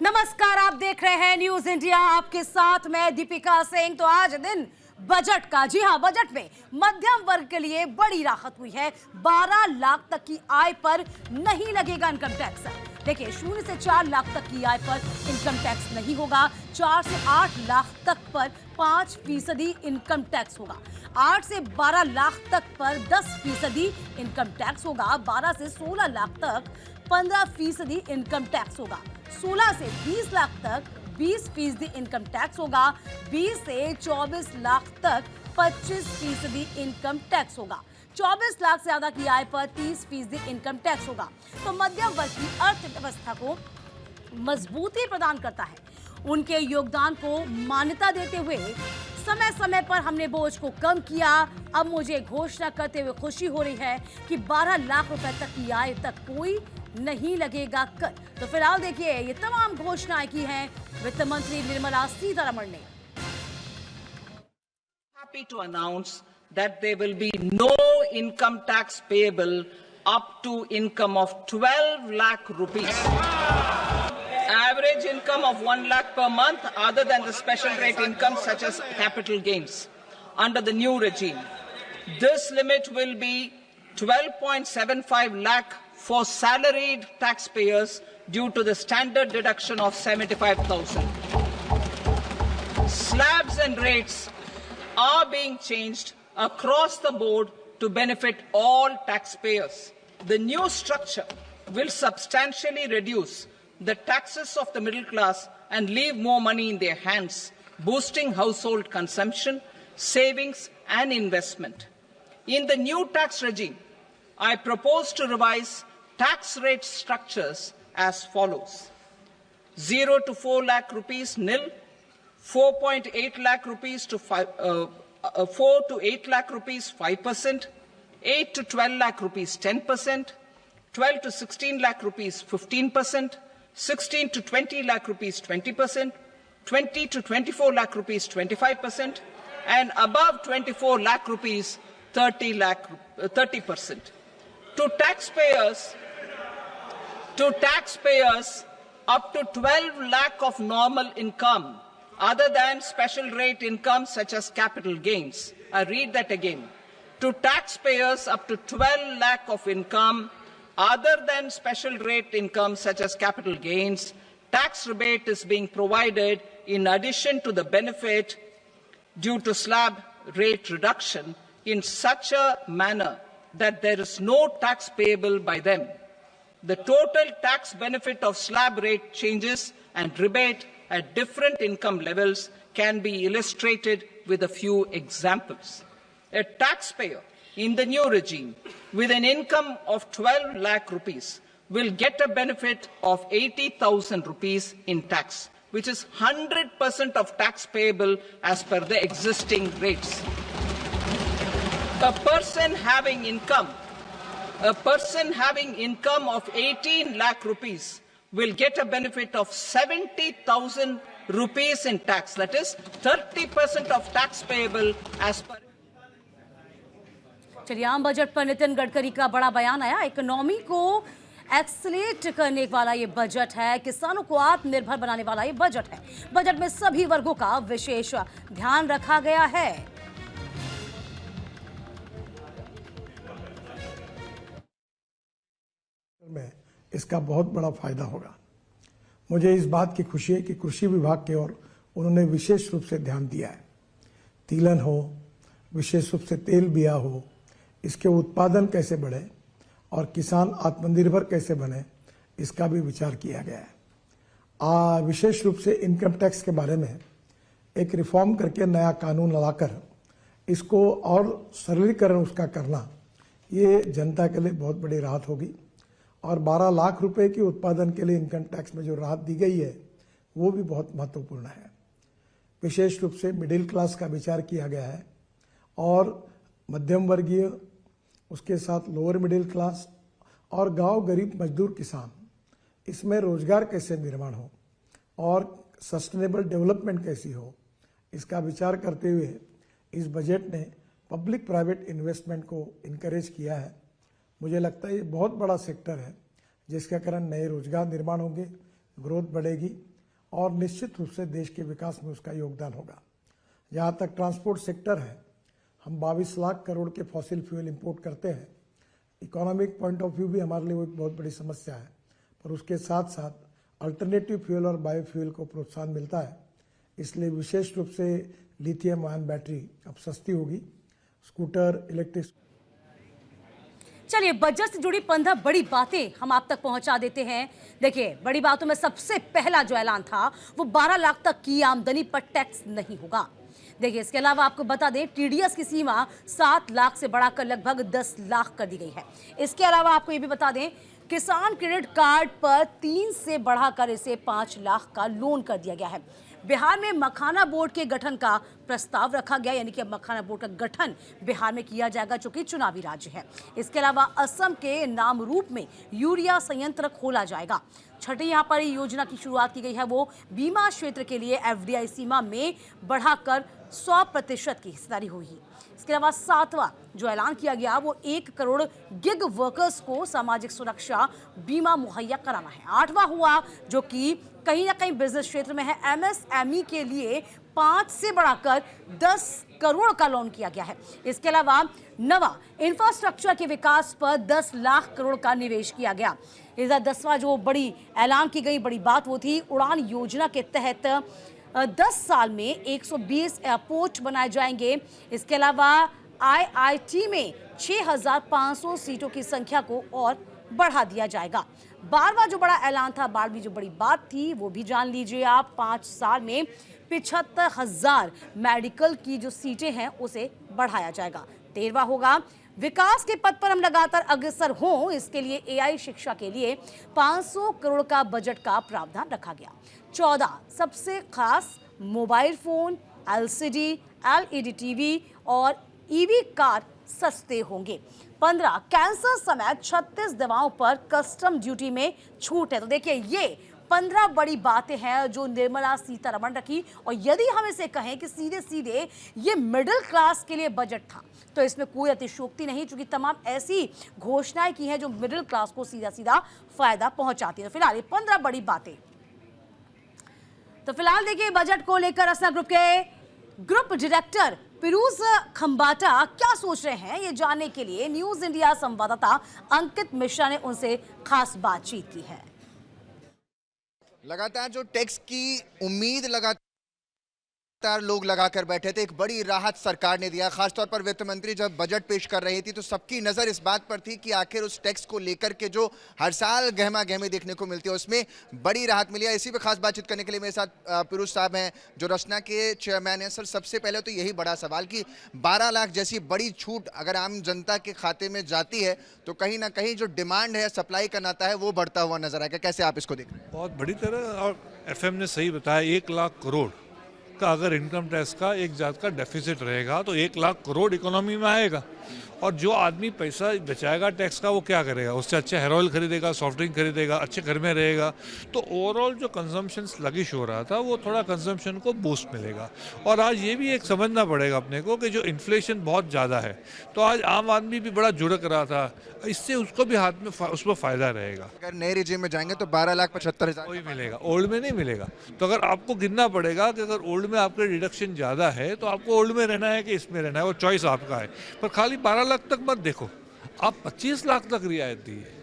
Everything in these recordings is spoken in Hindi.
नमस्कार, आप देख रहे हैं न्यूज इंडिया, आपके साथ मैं दीपिका सिंह। तो आज दिन बजट का, जी हां, बजट में मध्यम वर्ग के लिए बड़ी राहत हुई है। 12 लाख तक की आय पर नहीं लगेगा इनकम टैक्स। देखिए, 0 से 4 लाख तक की आय पर इनकम टैक्स नहीं होगा। 4 से 8 लाख तक पर 5% इनकम टैक्स होगा। 8 से 12 लाख तक पर 10% इनकम टैक्स होगा। 12 से 16 लाख तक 15% इनकम टैक्स होगा। 16 से 20 लाख तक 20% इनकम टैक्स होगा। 20 से 24 लाख तक 25% इनकम टैक्स होगा। 24 लाख से ज्यादा की आय पर 30% इनकम टैक्स होगा। तो मध्यम वर्ग की अर्थव्यवस्था को मजबूती प्रदान करता है। उनके योगदान को मान्यता देते हुए समय समय पर हमने बोझ को कम किया। अब मुझे घोषणा करते हुए खुशी हो रही है कि 12 लाख रुपए तक की आय तक कोई नहीं लगेगा कर। तो फिलहाल देखिए, ये तमाम घोषणाएं की हैं वित्त मंत्री निर्मला सीतारमण ने। Happy to announce that there will be no income tax payable up to income of 12 lakh rupees. Average income of 1 lakh per month other than the special rate income such as capital gains under the new regime. This limit will be 12.75 lakh for salaried taxpayers due to the standard deduction of 75,000. Slabs and rates are being changed across the board to benefit all taxpayers. The new structure will substantially reduce the taxes of the middle class and leave more money in their hands, boosting household consumption, savings and investment. In the new tax regime, I propose to revise tax rate structures as follows: 0 to 4 lakh rupees nil, 4.8 lakh rupees to 4 to 8 lakh rupees 5%, 8 to 12 lakh rupees 10%, 12 to 16 lakh rupees 15%, 16 to 20 lakh rupees 20%, 20 to 24 lakh rupees 25%, and above 24 lakh rupees 30%. To taxpayers up to 12 lakh of normal income other than special rate income such as capital gains. I read that again. To taxpayers up to 12 lakh of income other than special rate income such as capital gains, tax rebate is being provided in addition to the benefit due to slab rate reduction in such a manner that there is no tax payable by them. The total tax benefit of slab rate changes and rebate at different income levels can be illustrated with a few examples. A taxpayer in the new regime with an income of 12 lakh rupees will get a benefit of 80,000 rupees in tax, which is 100% of tax payable as per the existing rates. A person having income of 18 lakh rupees will get a benefit of 70,000 rupees in tax. That is 30% of tax payable as per. चलिए, आम बजट पर नितिन गडकरी का बड़ा बयान आया। इकोनॉमी को एक्सीलेट करने वाला ये बजट है, किसानों को आत्मनिर्भर बनाने वाला ये बजट है। बजट में सभी वर्गों का विशेष ध्यान रखा गया है। में इसका बहुत बड़ा फायदा होगा। मुझे इस बात की खुशी है कि कृषि विभाग की ओर उन्होंने विशेष रूप से ध्यान दिया है। तिलहन हो, विशेष रूप से तेल बिया हो, इसके उत्पादन कैसे बढ़े और किसान आत्मनिर्भर कैसे बने, इसका भी विचार किया गया है। विशेष रूप से इनकम टैक्स के बारे में एक रिफॉर्म करके नया कानून लाकर इसको और सरलीकरण उसका करना, ये जनता के लिए बहुत बड़ी राहत होगी। और 12 लाख रुपए की उत्पादन के लिए इनकम टैक्स में जो राहत दी गई है वो भी बहुत महत्वपूर्ण है। विशेष रूप से मिडिल क्लास का विचार किया गया है और मध्यम वर्गीय, उसके साथ लोअर मिडिल क्लास और गांव गरीब मजदूर किसान, इसमें रोजगार कैसे निर्माण हो और सस्टेनेबल डेवलपमेंट कैसी हो, इसका विचार करते हुए इस बजट ने पब्लिक प्राइवेट इन्वेस्टमेंट को इनकरेज किया है। मुझे लगता है ये बहुत बड़ा सेक्टर है जिसके कारण नए रोजगार निर्माण होंगे, ग्रोथ बढ़ेगी और निश्चित रूप से देश के विकास में उसका योगदान होगा। जहाँ तक ट्रांसपोर्ट सेक्टर है, हम 22 लाख करोड़ के फॉसिल फ्यूल इंपोर्ट करते हैं। इकोनॉमिक पॉइंट ऑफ व्यू भी हमारे लिए वो एक बहुत बड़ी समस्या है, पर उसके साथ साथ अल्टरनेटिव फ्यूल और बायोफ्यूल को प्रोत्साहन मिलता है। इसलिए विशेष रूप से लिथियम आयन बैटरी अब सस्ती होगी। Scooter, electric. चलिए, बजट से जुड़ी 15 बड़ी बातें हम आप तक पहुंचा देते हैं। देखिए, बड़ी बातों में सबसे पहला जो ऐलान था वो 12 लाख तक की आमदनी पर टैक्स नहीं होगा। देखिए, इसके अलावा आपको बता दें, टीडीएस की सीमा 7 लाख से बढ़ाकर लगभग 10 लाख कर दी गई है। इसके अलावा आपको ये भी बता दें, किसान क्रेडिट कार्ड पर 3 से बढ़ाकर इसे 5 लाख का लोन कर दिया गया है। बिहार में मखाना बोर्ड के गठन का प्रस्ताव रखा गया, यानी कि मखाना बोर्ड का गठन बिहार में किया जाएगा, जो कि चुनावी राज्य है। इसके अलावा असम के नामरूप में यूरिया संयंत्र खोला जाएगा। छठी यहाँ पर योजना की शुरुआत की गई है, वो बीमा क्षेत्र के लिए एफडीआई सीमा में बढ़ाकर 100% की हिस्सेदारी होगी। इसके अलावा 7वां जो ऐलान किया गया वो 1 करोड़ गिग वर्कर्स को सामाजिक सुरक्षा बीमा मुहैया कराना है। 8वां हुआ जो कि कहीं ना कहीं बिजनेस क्षेत्र में है, एमएसएमई के लिए 5 से बढ़ाकर 10 करोड़ का लोन किया गया है। इसके अलावा 9वां इंफ्रास्ट्रक्चर के विकास पर 10 लाख करोड़ का निवेश किया गया। इधर 10वां जो बड़ी ऐलान की गई बड़ी बात वो थी, उड़ान योजना के तहत 10 साल में 120 एयरपोर्ट बनाए जाएंगे। इसके अलावा आईआईटी में 6500 सीटों की संख्या को और बढ़ा दिया जाएगा। 12वां जो बड़ा ऐलान था, 12वीं जो बड़ी बात थी वो भी जान लीजिए आप। 5 साल में 75,000 मेडिकल की जो सीटें हैं उसे बढ़ाया जाएगा। 13वां होगा, विकास के पथ पर हम लगातार अग्रसर हों, इसके लिए एआई शिक्षा के लिए 500 करोड़ का बजट का प्रावधान रखा गया। 14 सबसे खास mobile phone, LCD, LED TV और ईवी कार सस्ते होंगे। 15 कैंसर समेत 36 दवाओं पर कस्टम ड्यूटी में छूट है। तो देखिए, ये 15 बड़ी बातें हैं जो निर्मला सीतारमण रखी। और यदि हम इसे कहें कि सीधे सीधे ये मिडिल क्लास के लिए बजट था, तो इसमें कोई अतिशयोक्ति नहीं, क्योंकि तमाम ऐसी घोषणाएं की हैं जो मिडिल क्लास को सीधा सीधा फायदा पहुंचाती है। तो फिलहाल ये 15 बड़ी बातें। तो फिलहाल देखिए, बजट को लेकर असना ग्रुप के ग्रुप डायरेक्टर पिरूज खंबाटा क्या सोच रहे हैं, ये जानने के लिए न्यूज इंडिया संवाददाता अंकित मिश्रा ने उनसे खास बातचीत की है। लगातार जो टैक्स की उम्मीद लगातार लोग लगाकर बैठे थे, एक बड़ी राहत सरकार ने दिया। खासतौर पर वित्त मंत्री जब बजट पेश कर रही थी तो सबकी नज़र इस बात पर थी कि आखिर उस टैक्स को लेकर के जो हर साल गहमा गहमी देखने को मिलती है उसमें बड़ी राहत मिली है। इसी पे खास बातचीत करने के लिए मेरे साथ पिरूज साहब हैं जो रसना के चेयरमैन हैं। सर, सबसे पहले तो यही बड़ा सवाल कि 12 लाख जैसी बड़ी छूट अगर आम जनता के खाते में जाती है तो कहीं ना कहीं जो डिमांड है, सप्लाई का नाता है, वो बढ़ता हुआ नजर आएगा। कैसे आप इसको देख रहे हैं? बहुत बड़ी तरह, और एफएम ने सही बताया, 1 लाख करोड़ का अगर इनकम टैक्स का एक जात का डेफिसिट रहेगा तो 1 लाख करोड़ इकोनॉमी में आएगा। और जो आदमी पैसा बचाएगा टैक्स का, वो क्या करेगा? उससे अच्छा हेयर ऑयल खरीदेगा, सॉफ्ट ड्रिंक खरीदेगा, अच्छे घर में रहेगा। तो ओवरऑल जो कंजम्पशन स्लगिश हो रहा था वो थोड़ा कंजम्पशन को बूस्ट मिलेगा। और आज ये भी एक समझना पड़ेगा अपने को कि जो इन्फ्लेशन बहुत ज़्यादा है, तो आज आम आदमी भी बड़ा झुड़क रहा था, इससे उसको भी हाथ में उसको फ़ायदा रहेगा। अगर नए रिजीम में जाएंगे तो 12,75,000 कोई मिलेगा, ओल्ड में नहीं मिलेगा। तो अगर आपको गिनना पड़ेगा कि अगर ओल्ड में आपके डिडक्शन ज़्यादा है तो आपको ओल्ड में रहना है कि इसमें रहना है, वो चॉइस आपका है। पर खाली 12 लाख तक मत देखो, आप 25 लाख तक रियायत दी है,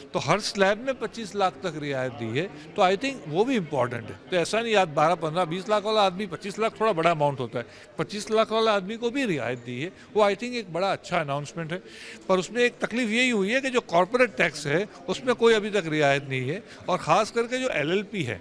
तो हर स्लैब में 25 लाख तक रियायत दी है, तो आई थिंक वो भी इम्पॉर्टेंट है। तो ऐसा नहीं याद 12, 15, 20 लाख वाला आदमी, 25 लाख थोड़ा बड़ा अमाउंट होता है, 25 लाख वाला आदमी को भी रियायत दी है, वो आई थिंक एक बड़ा अच्छा अनाउंसमेंट है। पर उसमें एक तकलीफ यही हुई है कि जो कॉर्पोरेट टैक्स है उसमें कोई अभी तक रियायत नहीं है, और ख़ास करके जो LLP है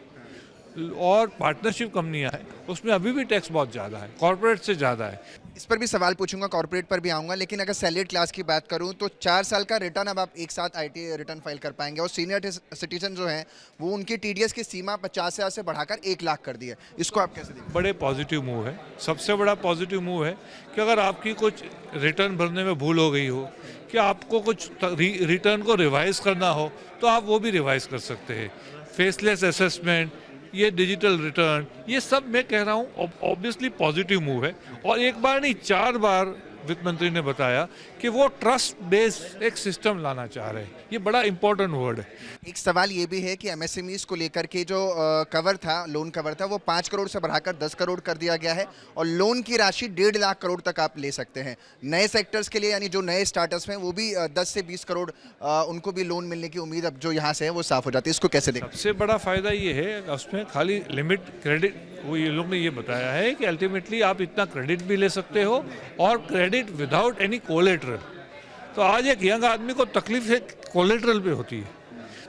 और पार्टनरशिप कंपनियां हैं उसमें अभी भी टैक्स बहुत ज़्यादा है, कॉर्पोरेट से ज़्यादा है। इस पर भी सवाल पूछूंगा, कॉर्पोरेट पर भी आऊंगा, लेकिन अगर सैलरीड क्लास की बात करूं तो 4 साल का रिटर्न अब आप एक साथ IT रिटर्न फाइल कर पाएंगे। और सीनियर सिटीजन जो हैं वो उनकी TDS की सीमा 50,000 से बढ़ाकर 1 लाख कर दी है। इसको आप कैसे देखते हैं? बड़े पॉजिटिव मूव है। सबसे बड़ा पॉजिटिव मूव है कि अगर आपकी कुछ रिटर्न भरने में भूल हो गई हो, कि आपको कुछ रिटर्न को रिवाइज करना हो, तो आप वो भी रिवाइज कर सकते हैं। फेसलेस असेसमेंट, ये डिजिटल रिटर्न, ये सब मैं कह रहा हूँ ऑब्वियसली पॉजिटिव मूव है। और एक बार नहीं, 4 बार वित्त मंत्री ने बताया कि वो ट्रस्ट बेस्ड एक सिस्टम लाना चाह रहे हैं। ये बड़ा इंपॉर्टेंट वर्ड है। एक सवाल ये भी है कि एमएसएमईज को लेकर के जो कवर था, लोन कवर था, वो 5 करोड़ से बढ़ाकर 10 करोड़ कर दिया गया है और लोन की राशि 1.5 लाख करोड़ तक आप ले सकते हैं। नए सेक्टर्स के लिए यानी जो नए स्टार्टअप्स हैं वो भी 10 से 20 करोड़ उनको भी लोन मिलने की उम्मीद अब जो यहाँ से है वो साफ हो जाती है। इसको कैसे देखें? सबसे बड़ा फायदा ये है उसमें खाली लिमिट क्रेडिट, वो ये लोग ने ये बताया है कि अल्टीमेटली आप इतना क्रेडिट भी ले सकते हो और क्रेडिट विदाउट एनी कोलेटरल। तो आज एक यंग आदमी को तकलीफ है कोलेटरल पे होती है,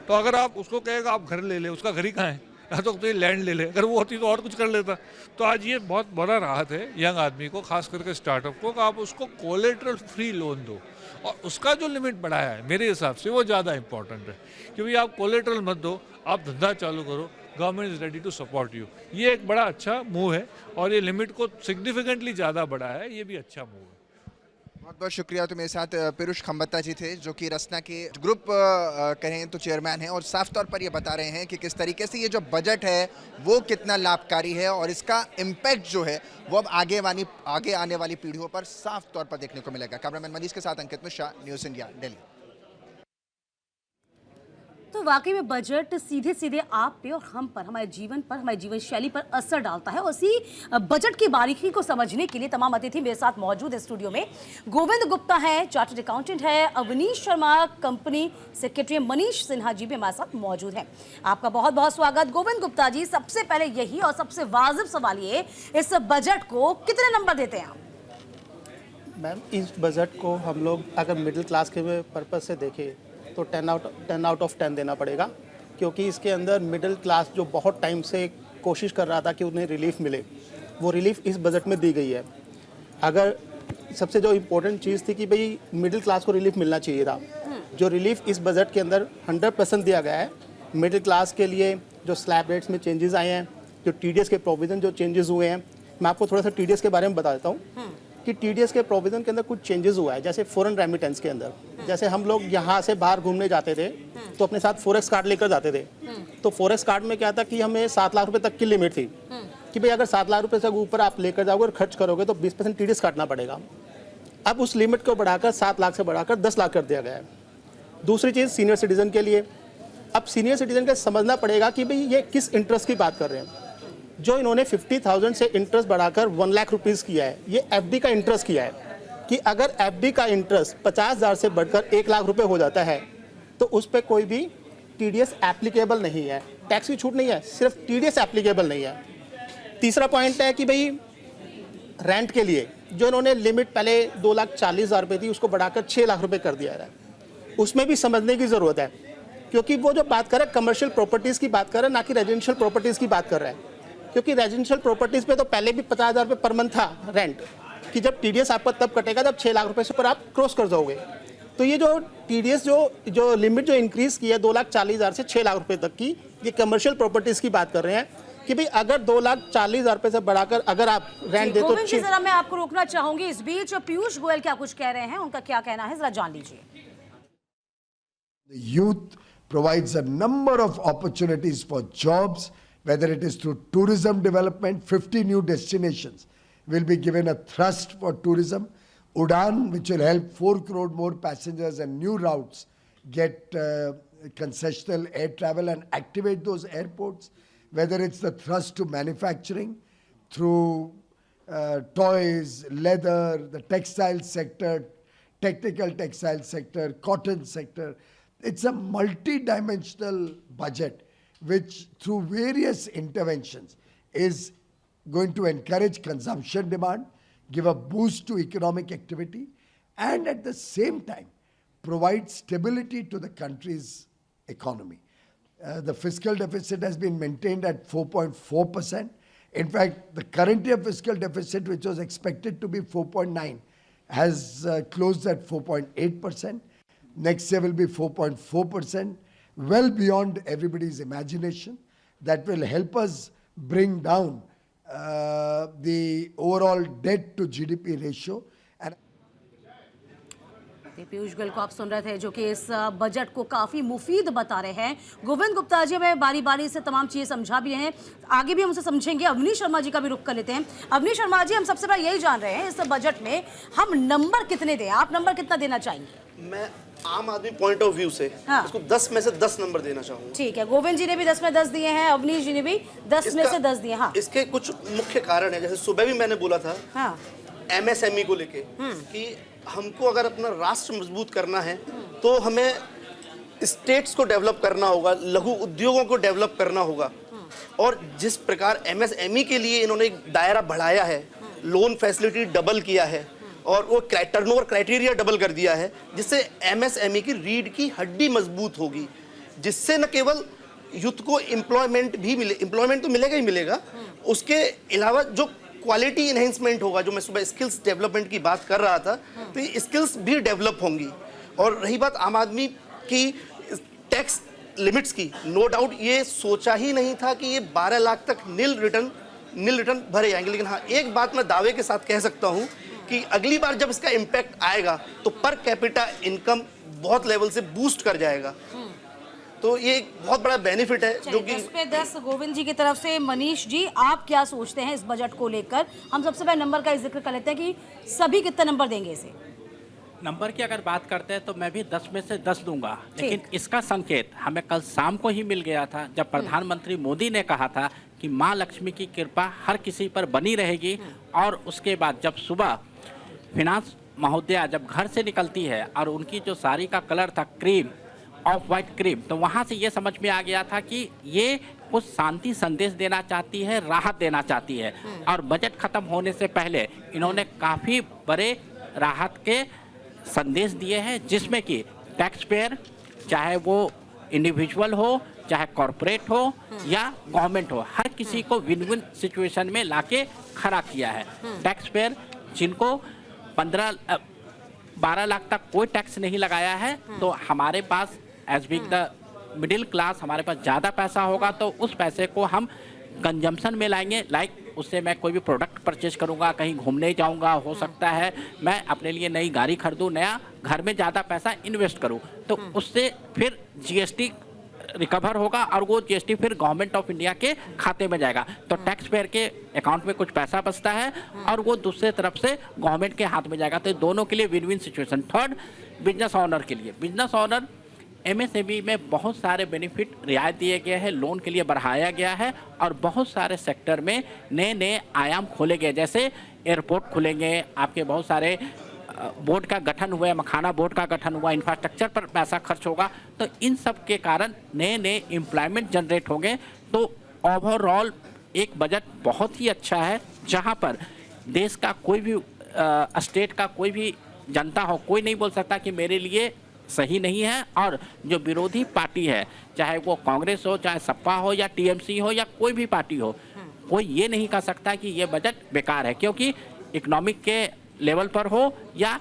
तो अगर आप उसको कहेगा आप घर ले ले, उसका घर ही कहाँ है, या तो ये लैंड ले ले, अगर वो होती तो और कुछ कर लेता। तो आज ये बहुत बड़ा राहत है यंग आदमी को, खास करके स्टार्टअप को, कि आप उसको कोलेटरल फ्री लोन दो। और उसका जो लिमिट बढ़ाया है मेरे हिसाब से वो ज़्यादा इंपॉर्टेंट है, क्योंकि आप कोलेटरल मत दो, आप धंधा चालू करो, government is ready to support you. ये एक बड़ा अच्छा मूव है और ये लिमिट को सिग्निफिकेंटली ज़्यादा बढ़ाया है, ये भी अच्छा मूव है। बहुत बहुत शुक्रिया। तो मेरे साथ पीयूष खंबत्ता जी थे जो कि रसना के ग्रुप कहें तो चेयरमैन हैं और साफ तौर पर ये बता रहे हैं कि किस तरीके से ये जो बजट है वो कितना लाभकारी है और इसका इम्पैक्ट जो है वो अब आगे आने वाली पीढ़ियों पर साफ तौर पर देखने को मिलेगा। कैमरामैन मनीष के साथ अंकित मिश्रा, न्यूज़ इंडिया, दिल्ली। तो वाकई में बजट सीधे सीधे आप पे और हम पर, हमारे जीवन पर, हमारी जीवन शैली पर असर डालता है। उसी बजट की बारीकी को समझने के लिए तमाम अतिथि मेरे साथ मौजूद है स्टूडियो में। गोविंद गुप्ता है, चार्टर्ड अकाउंटेंट है, अवनीश शर्मा कंपनी सेक्रेटरी, मनीष सिन्हा जी भी हमारे साथ मौजूद हैं। आपका बहुत बहुत स्वागत। गोविंद गुप्ता जी, सबसे पहले यही और सबसे वाजिब सवाल ये, इस बजट को कितने नंबर देते हैं आप? मैम, इस बजट को हम लोग अगर मिडिल क्लास के पर्पज़ से देखें तो 10 आउट ऑफ 10 देना पड़ेगा, क्योंकि इसके अंदर मिडिल क्लास जो बहुत टाइम से कोशिश कर रहा था कि उन्हें रिलीफ मिले, वो रिलीफ इस बजट में दी गई है। अगर सबसे जो इम्पोर्टेंट चीज़ थी कि भाई मिडिल क्लास को रिलीफ मिलना चाहिए था, जो रिलीफ इस बजट के अंदर 100% दिया गया है। मिडिल क्लास के लिए जो स्लैब रेट्स में चेंजेस आए हैं, जो TDS के प्रोविज़न जो चेंजेस हुए हैं, मैं आपको थोड़ा सा TDS के बारे में बता देता हूँ कि TDS के प्रोविज़न के अंदर कुछ चेंजेस हुआ है। जैसे फॉरेन रेमिटेंस के अंदर, जैसे हम लोग यहाँ से बाहर घूमने जाते थे तो अपने साथ फॉरेक्स कार्ड लेकर जाते थे, तो फॉरेक्स कार्ड में क्या था कि हमें 7 लाख रुपए तक की लिमिट थी कि भाई अगर 7 लाख रुपए से ऊपर आप लेकर जाओगे और खर्च करोगे तो 20% TDS काटना पड़ेगा। अब उस लिमिट को बढ़ाकर 7 लाख से बढ़ाकर 10 लाख कर दिया गया है। दूसरी चीज़ सीनियर सिटीजन के लिए, अब सीनियर सिटीजन को समझना पड़ेगा कि भाई ये किस इंटरेस्ट की बात कर रहे हैं। जो इन्होंने 50,000 से इंटरेस्ट बढ़ाकर 1 लाख रुपीज़ किया है, ये FD का इंटरेस्ट किया है कि अगर FD का इंटरेस्ट 50,000 से बढ़कर 1 लाख रुपए हो जाता है तो उस पर कोई भी TDS एप्लीकेबल नहीं है, टैक्स की छूट नहीं है, सिर्फ TDS एप्लीकेबल नहीं है। तीसरा पॉइंट है कि भाई रेंट के लिए जो इन्होंने लिमिट पहले 2,40,000 रुपये थी उसको बढ़ाकर 6 लाख रुपये कर दिया है। उसमें भी समझने की ज़रूरत है, क्योंकि वो जो बात कर रहा है कमर्शियल प्रॉपर्टीज़ की बात कर रहा है, ना कि रेजिडेंशियल प्रॉपर्टीज़ की बात कर रहा है। क्योंकि रेजिडेंशियल प्रॉपर्टीज़ पे तो पहले भी 50,000 रुपये पर मंथ था रेंट, कि जब TDS आपका तब कटेगा जब 6 लाख रुपए से ऊपर आप क्रॉस कर जाओगे। तो ये जो TDS जो लिमिट जो इंक्रीज़ की है 2,40,000 से 6 लाख रुपए तक की, ये कमर्शियल प्रॉपर्टीज़ की बात कर रहे हैं कि भाई अगर 2,40,000 रुपए से बढ़ाकर अगर आप रेंट दे तो जरा मैं आपको रोकना चाहूंगी। इस बीच पीयूष गोयल क्या कुछ कह रहे हैं, उनका क्या कहना है, जरा जान लीजिए। The youth provides a number of opportunities for jobs, whether it is through tourism development. 50 new destinations will be given a thrust for tourism. Udan, which will help 4 crore more passengers and new routes get concessional air travel and activate those airports. Whether it's the thrust to manufacturing through toys, leather, the textile sector, technical textile sector, cotton sector. It's a multi-dimensional budget which through various interventions is going to encourage consumption demand, give a boost to economic activity, and at the same time provide stability to the country's economy. The fiscal deficit has been maintained at 4.4%. In fact, the current year fiscal deficit, which was expected to be 4.9, has closed at 4.8%. Next year will be 4.4%, well beyond everybody's imagination. That will help us bring down the overall debt to GDP ratio. And Piyush Goyal को आप सुन रहे थे, जो कि इस बजट को काफी मुफीद बता रहे हैं। गोविंद गुप्ता जी हमें बारी बारी से तमाम चीजें समझा भी रहे हैं, आगे भी हम उसे समझेंगे। अवनीश शर्मा जी का भी रुख कर लेते हैं। अवनीश शर्मा जी, हम सबसे पहले यही जान रहे हैं, इस बजट में हम नंबर कितने दें? आप नंबर कितना देना चाहेंगे? मैं आम आदमी पॉइंट ऑफ व्यू से हाँ। इसको 10 में से 10 नंबर देना चाहूंगा। ठीक है, गोविंद जी ने भी 10 में 10 दिए हैं, अवनीश जी ने भी 10 में से 10 दिए। हाँ, इसके कुछ मुख्य कारण है, जैसे सुबह भी मैंने बोला था हाँ, MSME को लेके कि हमको अगर अपना राष्ट्र मजबूत करना है तो हमें स्टेट्स को डेवलप करना होगा, लघु उद्योगों को डेवलप करना होगा। और जिस प्रकार MSME के लिए इन्होंने एक दायरा बढ़ाया है, लोन फैसिलिटी डबल किया है और वो टर्नओवर क्राइटेरिया डबल कर दिया है, जिससे MSME की रीढ़ की हड्डी मजबूत होगी, जिससे न केवल यूथ को एम्प्लॉयमेंट भी मिले, एम्प्लॉयमेंट तो मिलेगा ही मिलेगा, उसके अलावा जो क्वालिटी इन्हेंसमेंट होगा, जो मैं सुबह स्किल्स डेवलपमेंट की बात कर रहा था, तो ये स्किल्स भी डेवलप होंगी। और रही बात आम आदमी की टैक्स लिमिट्स की, नो डाउट ये सोचा ही नहीं था कि ये 12 लाख तक नील रिटर्न भरे जाएंगे। लेकिन हाँ, एक बात मैं दावे के साथ कह सकता हूँ कि अगली बार जब इसका इम्पैक्ट आएगा तो पर कैपिटा इनकम बहुत लेवल से बूस्ट कर जाएगा। तो ये एक बहुत बड़ा बेनिफिट है जो कि 10 पे 10 गोविंद जी की तरफ से। मनीष जी, आप क्या सोचते हैं इस बजट को लेकर? हम सबसे पहले नंबर का जिक्र कर लेते हैं कि सभी कितना नंबर देंगे इसे। नंबर की अगर बात करते हैं तो मैं भी 10 में से 10 दूंगा, लेकिन इसका संकेत हमें कल शाम को ही मिल गया था, जब प्रधानमंत्री मोदी ने कहा था कि माँ लक्ष्मी की कृपा हर किसी पर बनी रहेगी। और उसके बाद जब सुबह फिनांस महोदया जब घर से निकलती है और उनकी जो साड़ी का कलर था क्रीम, ऑफ वाइट क्रीम, तो वहाँ से ये समझ में आ गया था कि ये कुछ शांति संदेश देना चाहती है, राहत देना चाहती है। और बजट खत्म होने से पहले इन्होंने काफ़ी बड़े राहत के संदेश दिए हैं, जिसमें कि टैक्स पेयर, चाहे वो इंडिविजुअल हो, चाहे कॉरपोरेट हो या गवर्नमेंट हो, हर किसी को विन विन सिचुएशन में लाके खड़ा किया है। टैक्स पेयर जिनको 12 लाख तक कोई टैक्स नहीं लगाया है, तो हमारे पास as big the middle class हमारे पास ज़्यादा पैसा होगा, तो उस पैसे को हम कंजम्पशन में लाएंगे। लाइक उससे मैं कोई भी प्रोडक्ट परचेज करूंगा, कहीं घूमने जाऊंगा, हो सकता है मैं अपने लिए नई गाड़ी खरीदूं, नया घर में ज़्यादा पैसा इन्वेस्ट करूं, तो उससे फिर GST रिकवर होगा और वो GST फिर गवर्नमेंट ऑफ इंडिया के खाते में जाएगा। तो टैक्स पेयर के अकाउंट में कुछ पैसा बचता है और वो दूसरे तरफ से गवर्नमेंट के हाथ में जाएगा। तो दोनों के लिए win win situation. Third, business honour के लिए, बिजनेस ऑनर MSME में बहुत सारे बेनिफिट रियायत दिए गए हैं, लोन के लिए बढ़ाया गया है और बहुत सारे सेक्टर में नए नए आयाम खोले गए, जैसे एयरपोर्ट खुलेंगे, आपके बहुत सारे बोर्ड का गठन हुआ है, मखाना बोर्ड का गठन हुआ, इंफ्रास्ट्रक्चर पर पैसा खर्च होगा, तो इन सब के कारण नए नए एम्प्लॉयमेंट जनरेट होंगे। तो ओवरऑल एक बजट बहुत ही अच्छा है, जहां पर देश का कोई भी स्टेट का कोई भी जनता हो, कोई नहीं बोल सकता कि मेरे लिए सही नहीं है। और जो विरोधी पार्टी है, चाहे वो कांग्रेस हो, चाहे सपा हो या TMC हो या कोई भी पार्टी हो, कोई ये नहीं कह सकता कि ये बजट बेकार है, क्योंकि इकोनॉमिक के लेवल पर हो या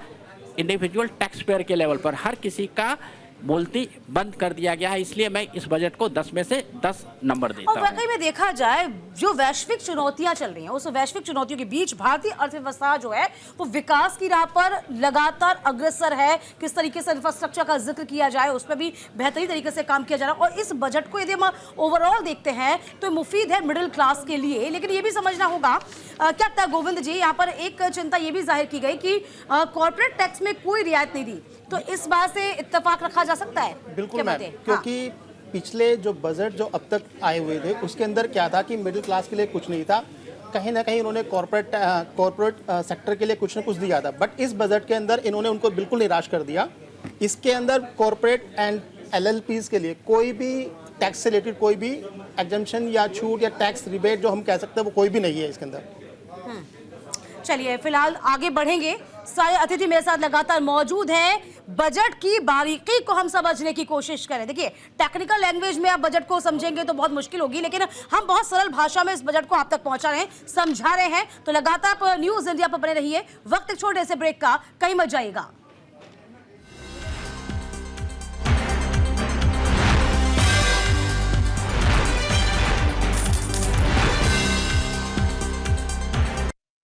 इंडिविजुअल टैक्स पेयर के लेवल पर हर किसी का बोलती बंद कर दिया गया है। इसलिए मैं इस बजट को 10 में से 10 नंबर देता हूं। और वाकई में देखा जाए, जो वैश्विक चुनौतियां चल रही हैं, उस वैश्विक चुनौतियों के बीच भारतीय अर्थव्यवस्था जो है वो विकास की राह पर लगातार अग्रसर है। किस तरीके से इंफ्रास्ट्रक्चर का जिक्र किया जाए, उस पर भी बेहतरीन तरीके से काम किया जा रहा है। और इस बजट को यदि हम ओवरऑल देखते हैं तो मुफीद है मिडिल क्लास के लिए। लेकिन ये भी समझना होगा, क्या लगता है गोविंद जी, यहाँ पर एक चिंता ये भी जाहिर की गई कि कॉर्पोरेट टैक्स में कोई रियायत नहीं दी, तो इस बात से इत्तेफाक रखा जा सकता है? बिल्कुल मैम, क्योंकि पिछले जो बजट जो अब तक आए हुए थे उसके अंदर क्या था कि मिडिल क्लास के लिए कुछ नहीं था, कहीं ना कहीं उन्होंने कॉर्पोरेट सेक्टर के लिए कुछ न कुछ दिया था। बट इस बजट के अंदर इन्होंने उनको बिल्कुल निराश कर दिया। इसके अंदर कॉर्पोरेट एंड LLPs के लिए कोई भी टैक्स से रिलेटेड कोई भी एग्जम्पशन या छूट या टैक्स रिबेट जो हम कह सकते हैं वो कोई भी नहीं है इसके अंदर। चलिए फिलहाल आगे बढ़ेंगे। सारे अतिथि मेरे साथ लगातार मौजूद हैं। बजट की बारीकी को हम समझने की कोशिश करें। देखिए, टेक्निकल लैंग्वेज में आप बजट को समझेंगे तो बहुत मुश्किल होगी, लेकिन हम बहुत सरल भाषा में इस बजट को आप तक पहुंचा रहे हैं, समझा रहे हैं। तो लगातार आप न्यूज़ इंडिया पर बने रहिए। वक्त एक छोटे से ब्रेक का, कहीं मत जाइएगा।